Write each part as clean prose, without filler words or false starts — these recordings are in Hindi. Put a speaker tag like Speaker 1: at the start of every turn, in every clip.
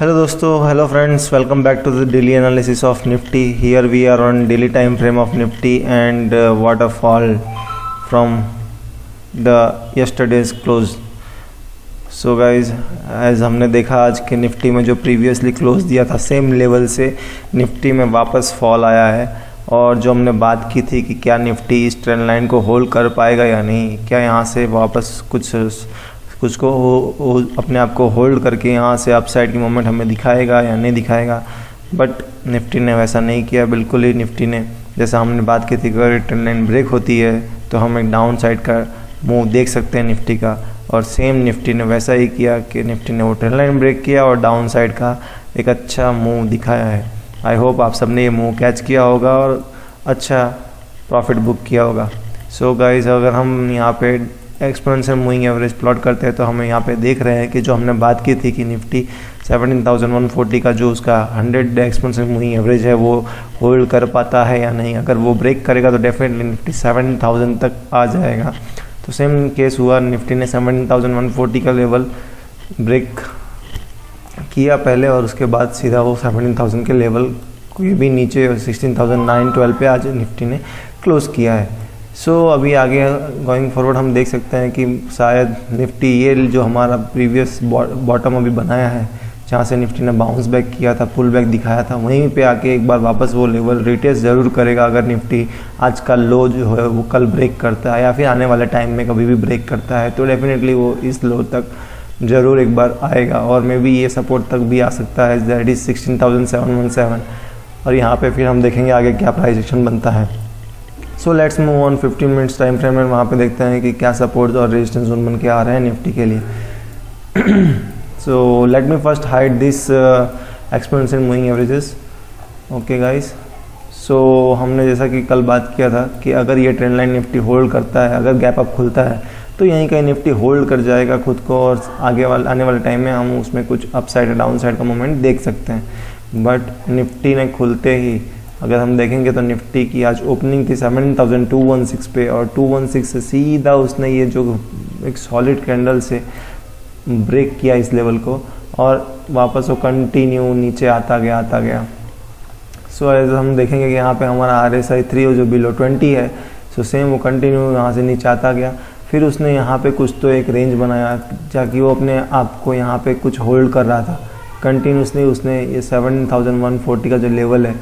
Speaker 1: हेलो दोस्तों, hello friends, welcome back to the daily analysis of Nifty. Here we are on daily time frame of Nifty and waterfall from the yesterday's close. So guys, as हमने देखा आज के निफ्टी में जो प्रीवियसली क्लोज दिया था सेम लेवल से निफ्टी में वापस फॉल आया है. और जो हमने बात की थी कि क्या निफ्टी इस ट्रेंड लाइन को होल्ड कर पाएगा या नहीं, क्या यहाँ से वापस कुछ को अपने आप को होल्ड करके यहाँ से अपसाइड की मोमेंट हमें दिखाएगा या नहीं दिखाएगा. बट निफ्टी ने वैसा नहीं किया. बिल्कुल ही निफ्टी ने, जैसा हमने बात की थी, अगर ट्रेंड लाइन ब्रेक होती है तो हम एक डाउन साइड का मूव देख सकते हैं निफ्टी का. और सेम निफ्टी ने वैसा ही किया कि निफ्टी ने वो ट्रेंड लाइन ब्रेक किया और डाउन साइड का एक अच्छा मूव दिखाया है. आई होप आप सबने ये मूव कैच किया होगा और अच्छा प्रॉफिट बुक किया होगा. सो गाइज, अगर हम यहाँ पे एक्सपोनेंशियल मूविंग एवरेज प्लॉट करते हैं तो हमें यहाँ पे देख रहे हैं कि जो हमने बात की थी कि निफ्टी 17,140 का जो उसका 100 डे एक्सपोनेंशियल मूविंग एवरेज है वो होल्ड कर पाता है या नहीं. अगर वो ब्रेक करेगा तो डेफिनेटली निफ्टी 17,000 तक आ जाएगा. तो सेम केस हुआ, निफ्टी ने 17,140 का लेवल ब्रेक किया पहले और उसके बाद सीधा वो 17,000 के लेवल कोई भी नीचे 16,912 पे आज निफ्टी ने क्लोज किया है. सो अभी आगे गोइंग फॉरवर्ड हम देख सकते हैं कि शायद निफ्टी ये जो हमारा प्रीवियस बॉटम अभी बनाया है, जहाँ से निफ्टी ने बाउंस बैक किया था, पुल बैक दिखाया था, वहीं पे आके एक बार वापस वो लेवल रिटेस्ट ज़रूर करेगा. अगर निफ्टी आज का लो जो है वो कल ब्रेक करता है या फिर आने वाले टाइम में कभी भी ब्रेक करता है तो डेफिनेटली वो इस लो तक ज़रूर एक बार आएगा. और मे बी ये सपोर्ट तक भी आ सकता है, दैट इज़ 16,717. और यहाँ पे फिर हम देखेंगे आगे क्या प्राइस एक्शन बनता है. So let's move on 15 minutes time frame में. वहाँ पे देखते हैं कि क्या सपोर्ट और रेजिस्टेंस जोन बन के आ रहे हैं निफ्टी के लिए. So let me first hide this exponential moving averages. Okay guys, so हमने जैसा कि कल बात किया था कि अगर ये ट्रेंड लाइन निफ्टी होल्ड करता है, अगर गैप अप खुलता है तो यहीं कहीं निफ्टी होल्ड कर जाएगा खुद को और आने वाले टाइम में हम उसमें कुछ अपसाइड या डाउन साइड का मूवमेंट देख सकते हैं. बट निफ्टी ने खुलते ही अगर हम देखेंगे तो निफ्टी की आज ओपनिंग थी 17,216 पे और 216 से सीधा उसने ये जो एक सॉलिड कैंडल से ब्रेक किया इस लेवल को और वापस वो कंटिन्यू नीचे आता गया. सो एज हम देखेंगे कि यहाँ पे हमारा RSI 3 जो बिलो 20 है, सो सेम वो कंटिन्यू यहाँ से नीचे आता गया. फिर उसने यहाँ पे कुछ तो एक रेंज बनाया ताकि वो अपने आप को यहाँ पे कुछ होल्ड कर रहा था कंटिन्यूसली. उसने ये 17,140 का जो लेवल है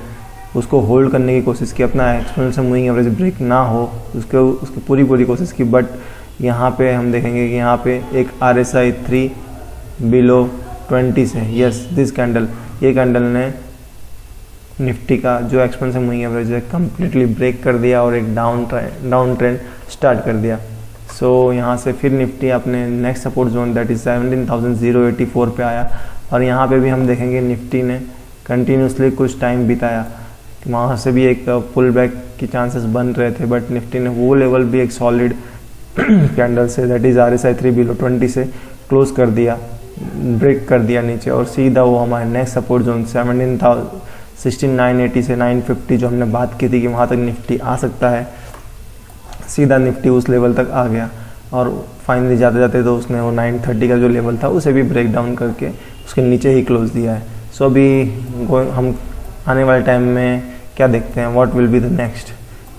Speaker 1: उसको होल्ड करने की कोशिश की, अपना एक्सपोनेंशियल मूविंग एवरेज ब्रेक ना हो उसकी पूरी कोशिश की. बट यहाँ पे हम देखेंगे कि यहाँ पे एक RSI 3 बिलो 20 से, यस दिस कैंडल, ये कैंडल ने निफ्टी का जो एक्सपोनेंशियल मूविंग एवरेज है कम्प्लीटली ब्रेक कर दिया और एक डाउन ट्रेंड स्टार्ट कर दिया. सो यहाँ से फिर निफ्टी अपने next support zone that is 17,084 पे आया. और यहाँ पे भी हम देखेंगे निफ्टी ने कंटिन्यूसली कुछ टाइम बिताया, वहाँ से भी एक पुल बैक के चांसेस बन रहे थे. बट निफ्टी ने वो लेवल भी एक solid candle say that is RSI 3 below 20 से क्लोज कर दिया, ब्रेक कर दिया नीचे और सीधा वो हमारे नेक्स्ट सपोर्ट जोन 16,980 से 950 जो हमने बात की थी कि वहाँ तक निफ्टी आ सकता है, सीधा निफ्टी उस लेवल तक आ गया. और फाइनली जाते जाते तो उसने वो 930 का जो लेवल था उसे भी ब्रेक डाउन करके उसके नीचे ही क्लोज दिया है. सो अभी हम आने वाले टाइम में क्या देखते हैं, what will be the next.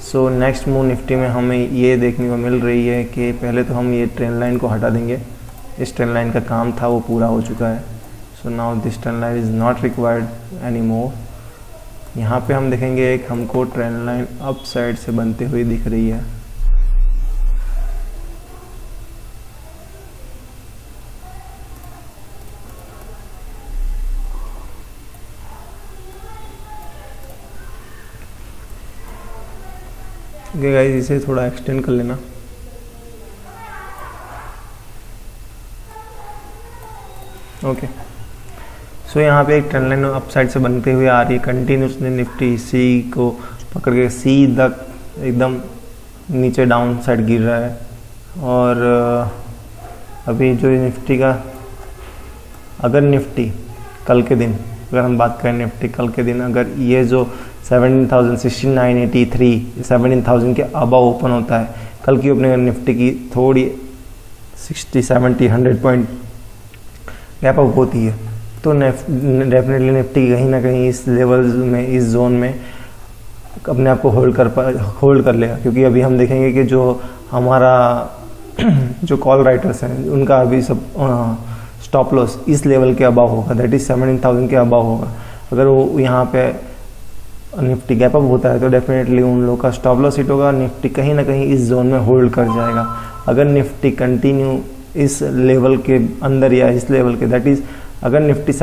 Speaker 1: So next move Nifty में हमें ये देखने को मिल रही है कि पहले तो हम ये ट्रेंड लाइन को हटा देंगे. इस ट्रेंड लाइन का काम था वो पूरा हो चुका है. So now this trend line is not required any more. यहाँ पे हम देखेंगे एक हमको ट्रेंड लाइन अप साइड से बनते हुए दिख रही है. ओके गाइस, इसे थोड़ा एक्सटेंड कर लेना. ओके, सो यहाँ पे एक ट्रेंड लाइन अप साइड से बनते हुए आ रही है. कंटिन्यूसली निफ्टी सी को पकड़ के सीधा एकदम नीचे डाउन साइड गिर रहा है. और अभी जो निफ्टी का, अगर निफ्टी कल के दिन, अगर हम बात करें निफ्टी कल के दिन, अगर ये जो 16,983 17,000 के अबव ओपन होता है, कल की ओपनिंग निफ्टी की थोड़ी 60, 70, 100 पॉइंट गैप अप होती है तो डेफिनेटली निफ्टी कहीं ना कहीं इस लेवल में, इस जोन में अपने आप को होल्ड कर लेगा, क्योंकि अभी हम देखेंगे कि जो हमारा जो कॉल राइटर्स हैं उनका अभी सब स्टॉप लॉस इस लेवल के अबाव होगा, दैट इज 17,000 के अबाव होगा। अगर वो यहाँ पे निफ्टी गैप अप होता है तो डेफिनेटली उन लोगों का स्टॉप लॉस हिट होगा, निफ्टी कहीं ना कहीं इस जोन में होल्ड कर जाएगा। अगर निफ्टी कंटिन्यू इस लेवल के अंदर या इस लेवल के, दैट इज अगर निफ्टी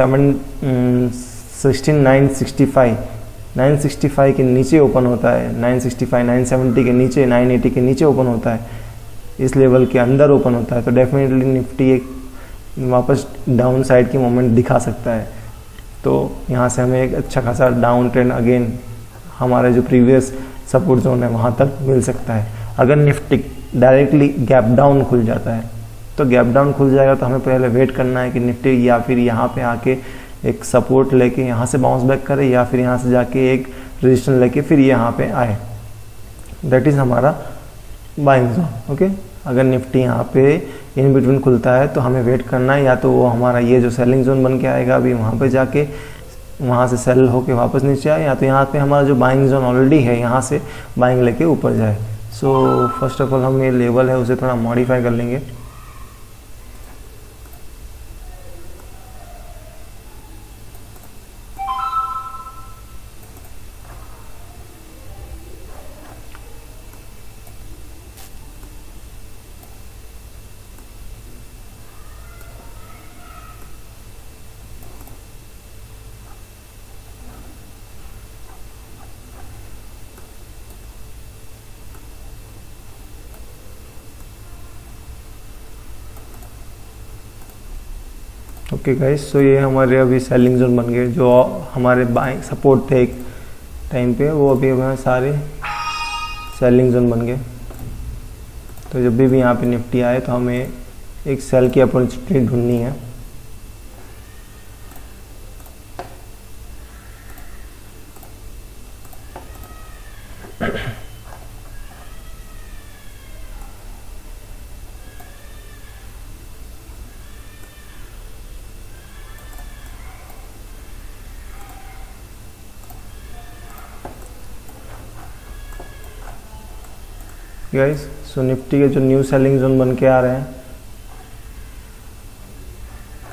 Speaker 1: 965 के नीचे ओपन होता है, 965 970 के नीचे, 980 के नीचे ओपन होता है, इस लेवल के अंदर ओपन होता है, तो डेफिनेटली निफ्टी एक वापस डाउन साइड की मोमेंट दिखा सकता है। तो यहाँ से हमें एक अच्छा खासा डाउन ट्रेंड अगेन हमारे जो प्रीवियस सपोर्ट जोन है वहाँ तक मिल सकता है। अगर निफ्टी डायरेक्टली गैप डाउन खुल जाता है, तो गैप डाउन खुल जाएगा तो हमें पहले वेट करना है कि निफ्टी या फिर यहाँ पे आके एक सपोर्ट लेके यहाँ से बाउंस बैक करे, या फिर यहाँ से जाके एक रेजिस्टेंस लेके फिर यहाँ पे आए, दैट इज़ हमारा बाइंग जोन। ओके, अगर निफ्टी यहाँ पे इन बिटवीन खुलता है तो हमें वेट करना है, या तो वो हमारा ये जो सेलिंग जोन बन के आएगा अभी वहाँ पे जाके वहाँ से सेल होके वापस नीचे आए, या तो यहाँ पे हमारा जो बाइंग जोन ऑलरेडी है यहाँ से बाइंग लेके ऊपर जाए। सो फर्स्ट ऑफ ऑल हम ये लेवल है उसे थोड़ा मॉडिफाई कर लेंगे। ओके गाइस, सो ये हमारे अभी सेलिंग जोन बन गए। जो हमारे बाइंग सपोर्ट थे एक टाइम पे, वो अभी हमारे सारे सेलिंग जोन बन गए। तो जब भी यहाँ पे निफ्टी आए तो हमें एक सेल की अपॉर्चुनिटी ढूंढनी है। गाइस, सो निफ्टी के जो न्यू सेलिंग जोन बन के आ रहे हैं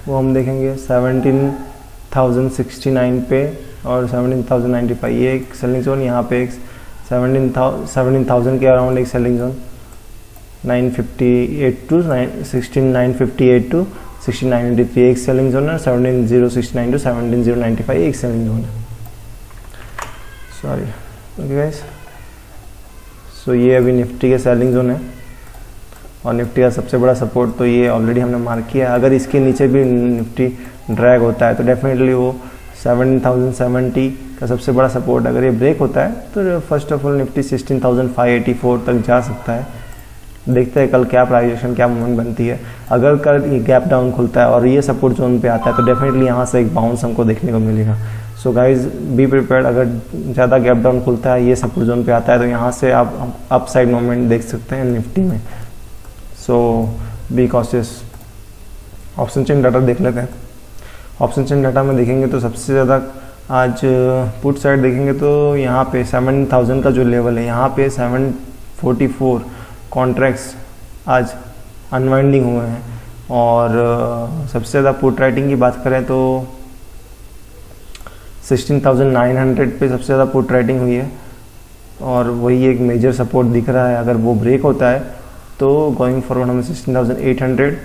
Speaker 1: वो हम देखेंगे 17,069 पे और 17,095, ये एक सेलिंग जोन। यहाँ पे एक 17,000 के अराउंड एक सेलिंग जोन, 958 टू 16,958 टू 16,983 एक सेलिंग जोन है, 17,069 टू 17,095 एक सेलिंग जोन है। सॉरी, ओके गाइस, सो ये अभी निफ्टी के सेलिंग जोन है और निफ्टी का सबसे बड़ा सपोर्ट तो ये ऑलरेडी हमने मार्क किया है। अगर इसके नीचे भी निफ्टी ड्रैग होता है तो डेफिनेटली वो 17,070 का सबसे बड़ा सपोर्ट, अगर ये ब्रेक होता है तो फर्स्ट ऑफ ऑल निफ्टी 16,584 तक जा सकता है। देखते हैं कल क्या प्राइस एक्शन, क्या मूवमेंट बनती है। अगर कल ये गैप डाउन खुलता है और ये सपोर्ट जोन पे आता है तो डेफिनेटली यहाँ से एक बाउंस हमको देखने को मिलेगा। सो गाइज बी प्रिपेयर्ड, अगर ज़्यादा गैप डाउन खुलता है, ये सपोर्ट जोन पे आता है तो यहाँ से आप अप साइड मूवमेंट देख सकते हैं निफ्टी में। So be cautious. Option chain data देख लेते हैं। ऑप्शन चेन डाटा में देखेंगे तो सबसे ज़्यादा आज पुट साइड देखेंगे तो यहाँ पे 7,000 का जो लेवल है, यहाँ पे 744 कॉन्ट्रैक्ट्स आज अनवाइंडिंग हुए हैं। और सबसे ज़्यादा पुट राइटिंग की बात करें तो 16,900 पे सबसे ज़्यादा पुट राइटिंग हुई है और वही एक मेजर सपोर्ट दिख रहा है। अगर वो ब्रेक होता है तो गोइंग फॉरवर्ड हमें 16,800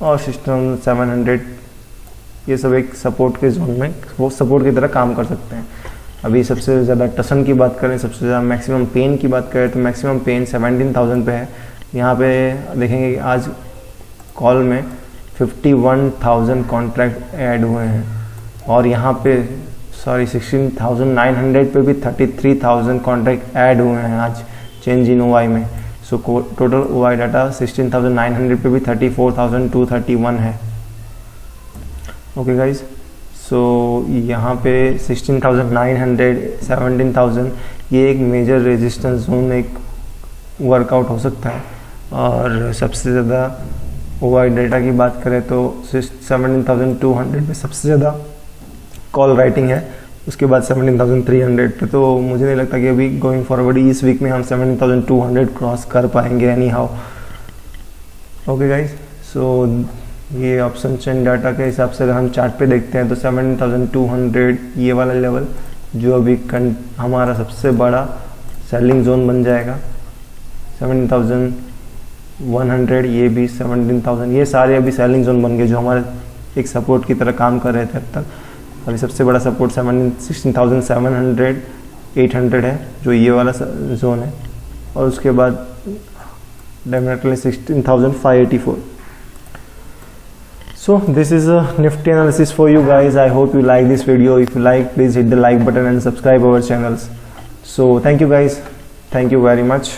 Speaker 1: और 16,700 ये सब एक सपोर्ट के जोन में वो सपोर्ट की तरह काम कर सकते हैं। अभी सबसे ज़्यादा टसन की बात करें, सबसे ज़्यादा मैक्सिमम पेन की बात करें तो मैक्सिमम पेन 17,000 पे है। यहाँ पे देखेंगे कि आज कॉल में 51,000 कॉन्ट्रैक्ट ऐड हुए हैं और यहाँ पे 16,900 पे भी 33,000 कॉन्ट्रैक्ट ऐड हुए हैं आज चेंज इन ओआई में। सो टोटल ओआई डाटा 16,900 पे भी 34,231 है। ओके गाइज, सो यहाँ पे 16,900 17,000 ये एक मेजर रेजिस्टेंस जोन एक वर्कआउट हो सकता है। और सबसे ज़्यादा ओवरनाइट डाटा की बात करें तो 17,200 पे सबसे ज़्यादा कॉल राइटिंग है, उसके बाद 17,300 पे। तो मुझे नहीं लगता कि अभी गोइंग फॉरवर्ड इस वीक में हम 17,200 क्रॉस कर पाएंगे एनी हाउ। ओके गाइज, सो ये ऑप्शन चेन डाटा के हिसाब से अगर हम चार्ट पे देखते हैं तो 17,200 ये वाला लेवल जो अभी हमारा सबसे बड़ा सेलिंग जोन बन जाएगा। 17,100 ये भी 17,000, ये सारे अभी सेलिंग जोन बन गए जो हमारे एक सपोर्ट की तरह काम कर रहे थे अब तक। अभी सबसे बड़ा सपोर्ट 16,700 800 है जो ये वाला जोन है, और उसके बाद definitely 16,584। So this is a Nifty analysis for you guys. I hope you like this video. If you like, please hit the like button and subscribe our channels. So thank you guys. Thank you very much.